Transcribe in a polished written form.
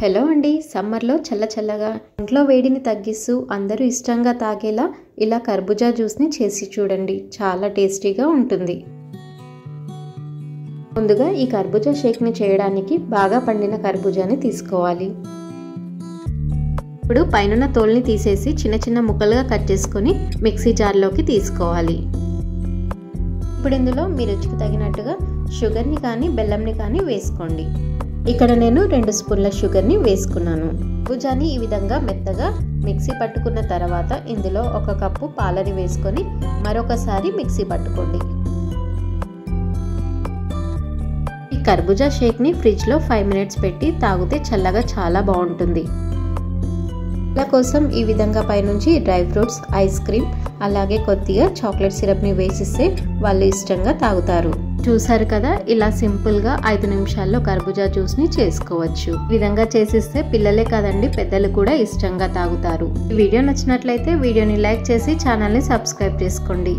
Hello అండి, సమ్మర్లో చల్లగా ఇంట్లో వేడిని తగ్గిస్తూ అందరూ ఇష్టంగా తాగేలా ఇలా కర్బూజా జ్యూస్ని చేసి చూడండి. చాలా టేస్టీగా ఉంటుంది. ముందుగా ఈ కర్బూజా షేక్ని చేయడానికి బాగా పండిన కర్బూజాని తీసుకోవాలి. ఇప్పుడు పైన తోల్ని తీసేసి చిన్న ముక్కలుగా కట్ చేసుకొని మిక్సీ జార్లోకి తీసుకోవాలి. ఇప్పుడు ఇందులో మీ రుచికి తగినట్టుగా షుగర్ని కానీ బెల్లంని కానీ వేసుకోండి. ఇక్కడ నేను 2 స్పూన్ల షుగర్ని వేసుకున్నాను. కర్బూజాని ఈ విధంగా మెత్తగా మిక్సీ పట్టుకున్న తర్వాత ఇందులో 1 కప్పు పాలని వేసుకొని మరొకసారి మిక్సీ పట్టుకోండి. ఈ కర్బూజా షేక్ని ఫ్రిడ్జ్లో 5 మినిట్స్ పెట్టి తాగితే చల్లగా చాలా బాగుంటుంది. ఇలా కోసం ఈ విధంగా పైనుంచి డ్రై ఫ్రూట్స్, ఐస్ క్రీమ్, అలాగే కొద్దిగా చాక్లెట్ సిరప్ని వేసిస్తే వాళ్ళు ఇష్టంగా తాగుతారు. చూసారు కదా, ఇలా సింపుల్గా 5 నిమిషాల్లో కర్బూజా జ్యూస్ని చేసుకోవచ్చు. ఈ విధంగా చేసిస్తే పిల్లలే కాదండి, పెద్దలు కూడా ఇష్టంగా తాగుతారు. ఈ వీడియో నచ్చినట్లయితే వీడియోని లైక్ చేసి ఛానల్ని సబ్స్క్రైబ్ చేసుకోండి.